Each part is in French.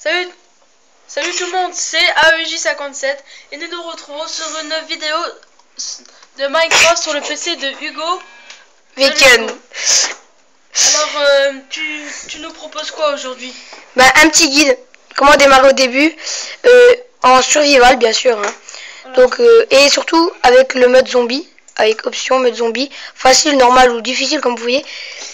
Salut tout le monde, c'est AEJ57 et nous nous retrouvons sur une vidéo de Minecraft sur le PC de Hugo. Bacon. Alors, tu nous proposes quoi aujourd'hui? Bah, un petit guide, comment démarrer au début, en survival bien sûr, hein. Voilà. Donc, et surtout avec le mode zombie, avec option mode zombie, facile, normal ou difficile comme vous voyez.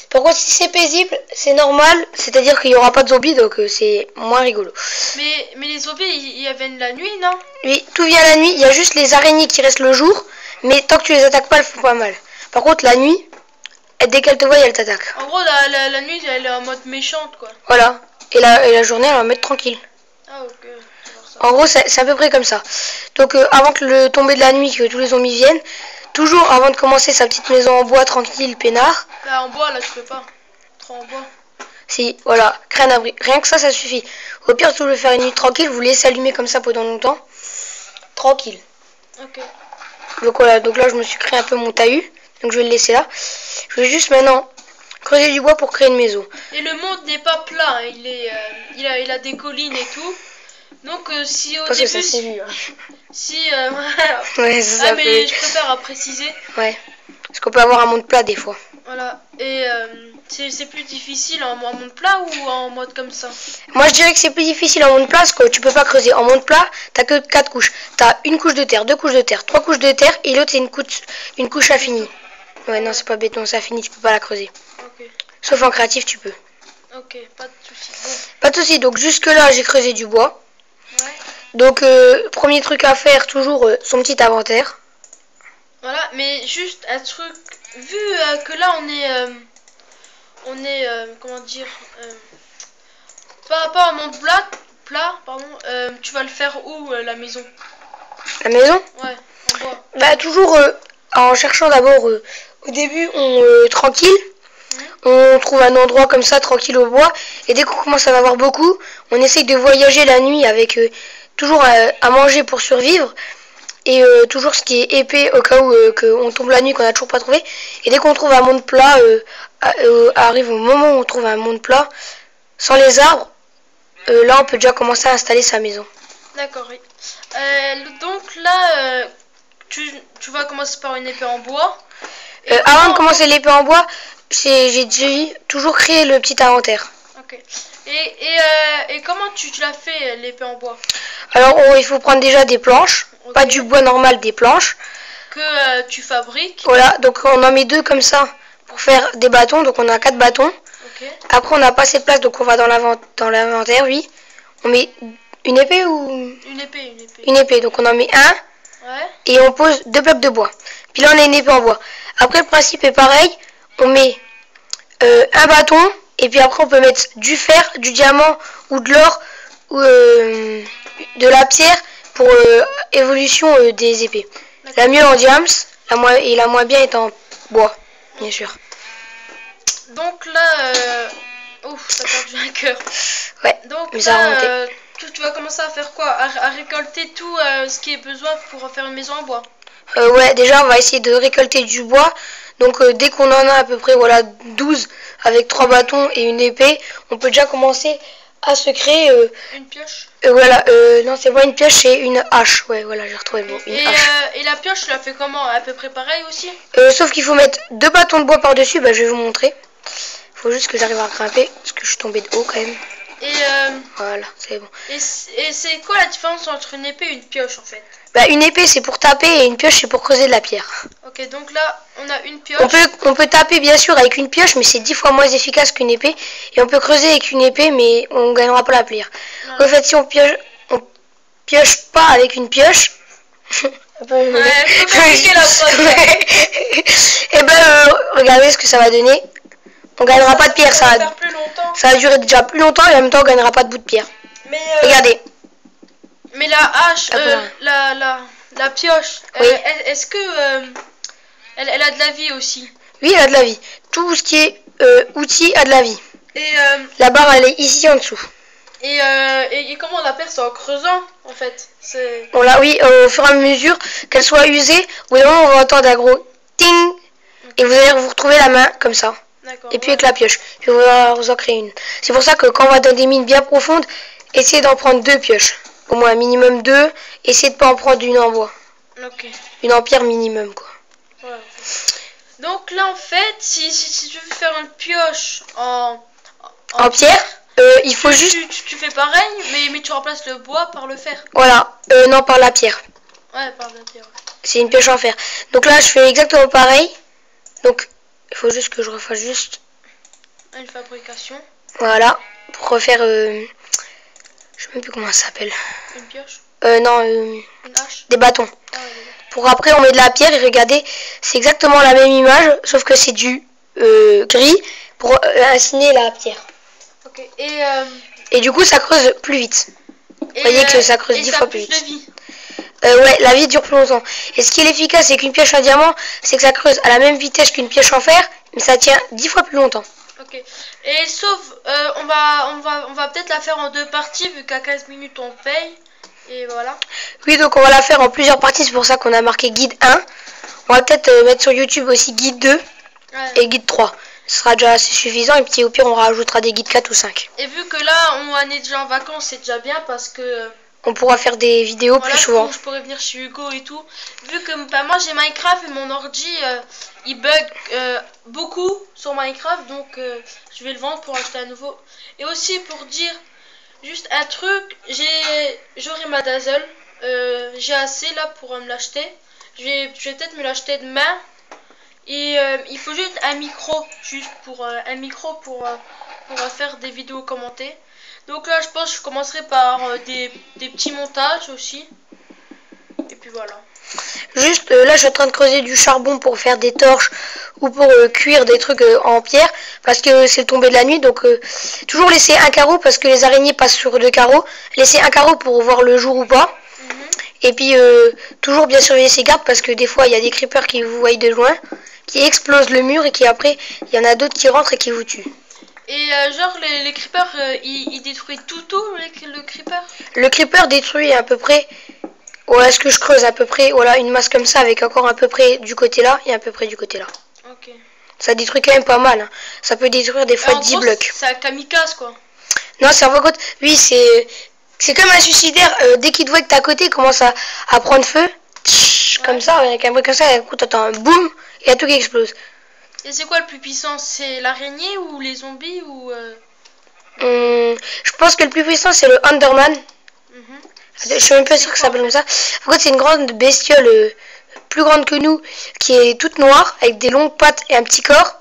Par contre, si c'est paisible, c'est normal, c'est-à-dire qu'il n'y aura pas de zombies, donc c'est moins rigolo. Mais les zombies, ils viennent la nuit, non? Oui, tout vient la nuit, il y a juste les araignées qui restent le jour, mais tant que tu les attaques pas, elles font pas mal. Par contre, la nuit, dès qu'elle te voit, elle t'attaque. En gros, la nuit, elle est en mode méchante, quoi. Voilà, et la journée, elle va mettre tranquille. Ah, ok. En gros, c'est à peu près comme ça. Donc, avant que le tomber de la nuit, que tous les zombies viennent, toujours avant de commencer sa petite maison en bois, tranquille, peinard. Là, en bois, là, tu peux pas. Trop en bois. Si, voilà, créer un abri. Rien que ça suffit. Au pire, si vous voulez faire une nuit tranquille, vous laissez allumer comme ça pendant longtemps. Tranquille. Ok. Donc voilà, donc là, je me suis créé un peu mon talus. Donc, je vais le laisser là. Je vais juste maintenant creuser du bois pour créer une maison. Et le monde n'est pas plat, hein. Il a des collines et tout. Donc si au parce début, que ça, vu, hein. Ouais, ça mais je préfère à préciser. Ouais. Parce qu'on peut avoir un monde plat des fois. Voilà. Et c'est plus difficile en monde plat ou en mode comme ça? Moi je dirais que c'est plus difficile en monde plat parce que tu peux pas creuser. En monde plat, t'as que 4 couches. T'as une couche de terre, 2 couches de terre, 3 couches de terre et l'autre c'est une couche infinie. Ouais, non, c'est pas béton, c'est infini, tu peux pas la creuser. Ok. Sauf en créatif, tu peux. Ok, pas de soucis. Bon. Pas de soucis, donc jusque là j'ai creusé du bois. Ouais. Donc premier truc à faire, toujours son petit inventaire. Voilà, mais juste un truc, vu que là on est comment dire, pas en monde plat, pardon, tu vas le faire où la maison? La maison? Ouais, en bois. Bah toujours en cherchant d'abord au début tranquille. On trouve un endroit comme ça tranquille au bois et dès qu'on commence à en avoir beaucoup, on essaye de voyager la nuit avec toujours à manger pour survivre et toujours ce qui est épais au cas où qu'on tombe la nuit qu'on a toujours pas trouvé. Et dès qu'on trouve un monde plat, arrive au moment où on trouve un monde plat sans les arbres, là on peut déjà commencer à installer sa maison. D'accord, oui. Donc là, tu vas commencer par une épée en bois. Avant de commencer l'épée en bois, j'ai dit toujours créer le petit inventaire. Ok. Et comment tu l'as fait l'épée en bois? Alors il faut prendre déjà des planches, okay. Pas du bois normal, des planches. Que tu fabriques. Voilà, donc on en met 2 comme ça pour faire des bâtons, donc on a 4 bâtons. Okay. Après on n'a pas assez de place, donc on va dans l'inventaire, oui. On met une épée ou... Une épée, donc on en met un. Ouais. Et on pose 2 blocs de bois. Puis là on a une épée en bois. Après le principe est pareil, on met un bâton. Et puis après on peut mettre du fer, du diamant ou de l'or ou de la pierre pour évolution des épées. La mieux en diams et la moins bien est en bois, bien sûr. Donc là, ouf, ça a perdu un cœur. Ouais. Donc mais là, tu vas commencer à faire quoi? À récolter tout ce qui est besoin pour faire une maison en bois. Ouais, déjà on va essayer de récolter du bois. Donc dès qu'on en a à peu près 12 avec 3 bâtons et une épée, on peut déjà commencer à se créer une pioche. Voilà, non c'est pas une pioche, c'est une hache. Ouais, voilà, j'ai retrouvé le mot. Et la pioche, tu la fais comment? À peu près pareil aussi? Sauf qu'il faut mettre 2 bâtons de bois par-dessus, bah je vais vous montrer. Faut juste que j'arrive à grimper parce que je suis tombée de haut quand même. Et voilà, c'est bon. Et c'est quoi la différence entre une épée et une pioche en fait? Bah une épée c'est pour taper et une pioche c'est pour creuser de la pierre. Ok, donc là on a une pioche. On peut taper bien sûr avec une pioche, mais c'est 10 fois moins efficace qu'une épée. Et on peut creuser avec une épée, mais on gagnera pas la pierre. Ouais. En fait, si on pioche pas avec une pioche. Ouais, faut compliquer la phrase. Et ben regardez ce que ça va donner. On gagnera pas de pierre, ça va plus longtemps. Ça va durer déjà plus longtemps et en même temps on gagnera pas de bout de pierre. Mais regardez. Mais la hache, la pioche, oui. Est-ce que elle a de la vie aussi? Oui, elle a de la vie. Tout ce qui est outil a de la vie. Et la barre elle est ici en dessous. Et comment on la perd? C'est en creusant en fait. On l'a, oui, au fur et à mesure qu'elle soit usée, au bout d'un moment on va entendre un gros ting. Okay. Et vous allez vous retrouver la main comme ça. Et puis avec la pioche. Puis on va vous en créer une. C'est pour ça que quand on va dans des mines bien profondes, essayez d'en prendre 2 pioches. Au moins un minimum 2. Essayez de pas en prendre une en bois. Ok. Une en pierre minimum quoi. Ouais, ok. Donc là en fait, si tu veux faire une pioche En pierre, il faut juste... Tu fais pareil, mais tu remplaces le bois par le fer. Voilà, non par la pierre. Ouais, par la pierre. Ouais. C'est une pioche en fer. Donc là je fais exactement pareil. Donc il faut juste que je refasse juste... Une fabrication. Voilà, pour refaire... je sais même plus comment ça s'appelle. Une pioche. Non, une hache. des bâtons. Ah, ouais, pour après on met de la pierre et regardez, c'est exactement la même image, sauf que c'est du gris pour insigner la pierre. Ok. Et du coup ça creuse plus vite. Vous voyez que ça creuse 10 fois plus vite. De vie. Ouais, la vie dure plus longtemps. Et ce qui est efficace, c'est qu'une pioche en diamant, c'est que ça creuse à la même vitesse qu'une pioche en fer, mais ça tient 10 fois plus longtemps. Ok. Et sauf, on va peut-être la faire en 2 parties, vu qu'à 15 minutes on paye. Et voilà. Oui, donc on va la faire en plusieurs parties, c'est pour ça qu'on a marqué guide 1. On va peut-être mettre sur YouTube aussi guide 2 et guide 3. Ce sera déjà assez suffisant, et puis au pire on rajoutera des guides 4 ou 5. Et vu que là on est déjà en vacances, c'est déjà bien parce que... on pourra faire des vidéos plus souvent. Je pourrais venir chez Hugo et tout. Vu que moi j'ai Minecraft et mon ordi il bug beaucoup sur Minecraft, donc je vais le vendre pour acheter un nouveau. Et aussi pour dire juste un truc, j'aurai ma Dazzle, j'ai assez là pour me l'acheter. Je vais peut-être me l'acheter demain. Et il faut juste un micro, pour faire des vidéos commentées. Donc là je pense que je commencerai par des petits montages aussi. Et puis voilà. Juste là je suis en train de creuser du charbon pour faire des torches ou pour cuire des trucs en pierre. Parce que c'est tombé de la nuit. Donc toujours laisser un carreau parce que les araignées passent sur 2 carreaux. Laisser un carreau pour voir le jour ou pas. Et puis toujours bien surveiller ses gardes parce que des fois il y a des creepers qui vous voient de loin, qui explosent le mur et qui après il y en a d'autres qui rentrent et qui vous tuent. Et genre les creepers ils détruisent tout le creeper. Le creeper détruit à peu près, voilà ce que je creuse à peu près, voilà une masse comme ça avec encore à peu près du côté là et à peu près du côté là. Ok. Ça détruit quand même pas mal, hein. Ça peut détruire des fois 10 blocs. C'est un kamikaze quoi. Non c'est un peu contre, oui c'est comme un suicidaire, dès qu'il te voit que t'es à côté il commence à prendre feu. Comme ça, avec un bruit comme ça, et coup t'entends un boum et il y a tout qui explose. Et c'est quoi le plus puissant? C'est l'araignée ou les zombies ou je pense que le plus puissant c'est le Enderman. Je suis même pas sûr que ça s'appelle comme ça. En fait c'est une grande bestiole plus grande que nous qui est toute noire avec des longues pattes et un petit corps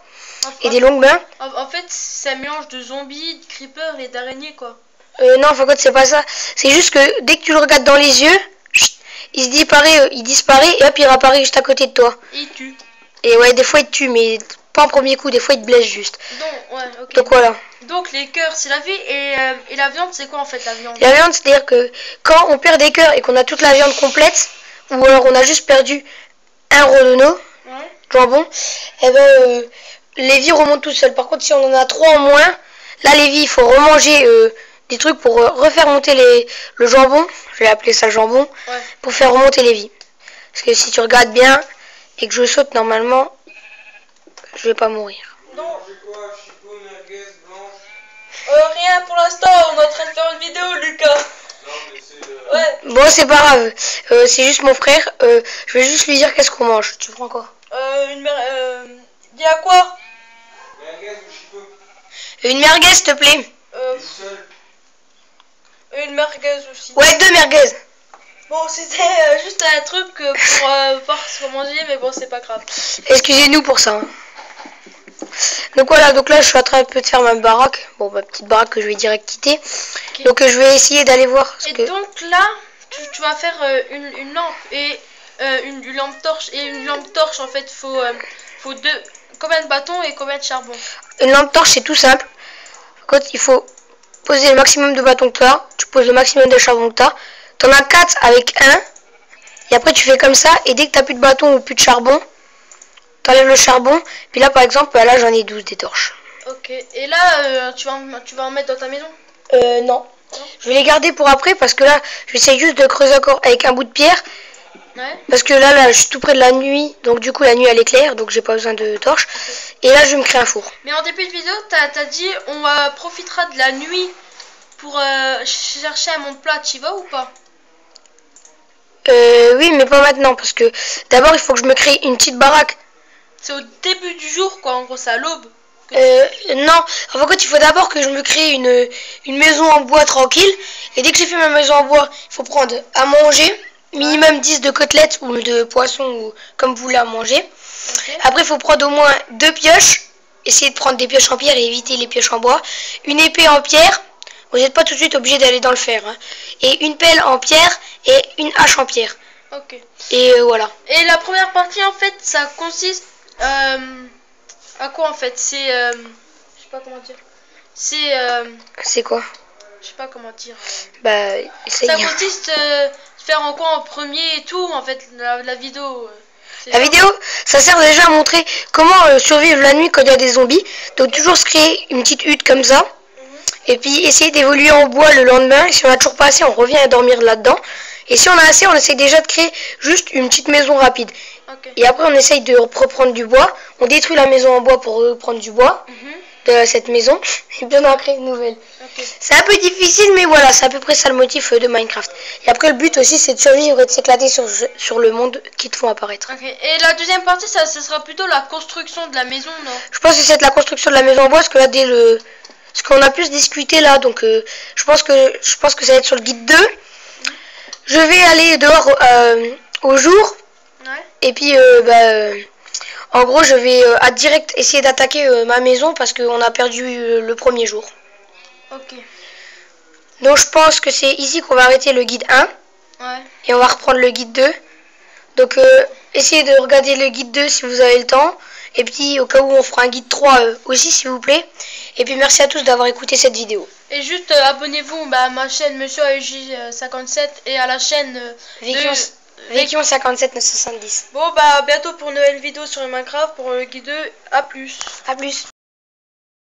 et des longues mains. En fait c'est un mélange de zombies, de creepers et d'araignées quoi. Non, en fait c'est pas ça. C'est juste que dès que tu le regardes dans les yeux, il disparaît et hop il réapparaît juste à côté de toi. Et il tue. Et ouais, des fois il te tue, mais pas en premier coup, des fois il te blesse juste. Donc, ouais, ok. Donc voilà. Donc les cœurs c'est la vie et la viande c'est quoi en fait la viande? La viande c'est à dire que quand on perd des cœurs et qu'on a toute la viande complète, ou alors on a juste perdu un rodonneau, jambon, et ben les vies remontent tout seul. Par contre si on en a 3 en moins, là les vies il faut remanger des trucs pour refaire monter le jambon, je vais appeler ça jambon, pour faire remonter les vies. Parce que si tu regardes bien et que je saute normalement, je vais pas mourir. Non. Rien pour l'instant, on est en train de faire une vidéo Lucas. Ouais. Bon c'est pas grave, c'est juste mon frère, je vais juste lui dire qu'est-ce qu'on mange. Tu prends quoi? Dis à quoi? Une merguez s'il te plaît. Une merguez aussi. Ouais 2 merguez. Bon c'était juste un truc pour voir ce qu'on mangeait mais bon c'est pas grave. Excusez-nous pour ça. Donc voilà, donc là je suis en train un peu de faire ma baraque. Bon ma petite baraque que je vais direct quitter. Okay. Donc je vais essayer d'aller voir ce que... donc là tu vas faire une lampe et une lampe torche. Et une lampe torche en fait faut combien de bâtons et combien de charbon? Une lampe torche c'est tout simple. Quand il faut poser le maximum de bâtons que tu as, tu poses le maximum de charbon que tu as. Tu en as 4 avec 1. Et après tu fais comme ça. Et dès que tu n'as plus de bâton ou plus de charbon, tu enlèves le charbon. Puis là par exemple, là j'en ai 12 des torches. Ok. Et là tu vas en mettre dans ta maison? Non. Je vais les garder pour après parce que là j'essaie juste de creuser encore avec un bout de pierre. Ouais. Parce que là je suis tout près de la nuit. Donc du coup la nuit elle éclaire. Donc j'ai pas besoin de torches. Okay. Et là je vais me créer un four. Mais en début de vidéo t'as dit on profitera de la nuit pour chercher un monde plat, tu y vas ou pas? Oui, mais pas maintenant, parce que d'abord, il faut que je me crée une petite baraque. C'est au début du jour, quoi, en gros, c'est à l'aube. Non, en fait, il faut d'abord que je me crée une maison en bois tranquille. Et dès que j'ai fait ma maison en bois, il faut prendre à manger, minimum 10 de côtelettes ou de poisson, ou comme vous voulez à manger. Okay. Après, il faut prendre au moins 2 pioches. Essayez de prendre des pioches en pierre et éviter les pioches en bois. Une épée en pierre. Vous n'êtes pas tout de suite obligé d'aller dans le fer. Hein. Et une pelle en pierre et une hache en pierre. Ok. Et voilà. Et la première partie, en fait, ça consiste à quoi, en fait? C'est... je sais pas comment dire. C'est quoi? Je sais pas comment dire. Bah, essaye. Ça consiste faire en quoi en premier et tout, en fait, la vidéo. La vidéo, ça sert déjà à montrer comment survivre la nuit quand il y a des zombies. Donc toujours se créer une petite hutte comme ça. Et puis essayer d'évoluer en bois le lendemain. Et si on a toujours pas assez, on revient à dormir là-dedans. Et si on a assez, on essaie déjà de créer juste une petite maison rapide. Okay. Et après on essaye de reprendre du bois. On détruit la maison en bois pour reprendre du bois de cette maison. Et puis on en crée une nouvelle. Okay. C'est un peu difficile, mais voilà, c'est à peu près ça le motif de Minecraft. Et après le but aussi c'est de survivre et de s'éclater sur le monde qui te font apparaître. Okay. Et la deuxième partie, ça sera plutôt la construction de la maison, non? Je pense que c'est la construction de la maison en bois, parce que là dès le... Ce qu'on a plus discuté là, donc je pense que ça va être sur le guide 2. Je vais aller dehors au jour. Ouais. Et puis en gros je vais direct essayer d'attaquer ma maison parce qu'on a perdu le premier jour. Ok. Donc je pense que c'est ici qu'on va arrêter le guide 1. Ouais. Et on va reprendre le guide 2. Donc essayez de regarder le guide 2 si vous avez le temps. Et puis au cas où on fera un guide 3 aussi s'il vous plaît. Et puis merci à tous d'avoir écouté cette vidéo. Et juste abonnez-vous à ma chaîne Monsieur AEJ57 et à la chaîne Véquion 57 970. Bon bah bientôt pour une nouvelle vidéo sur Minecraft pour le guide 2. A plus. A plus.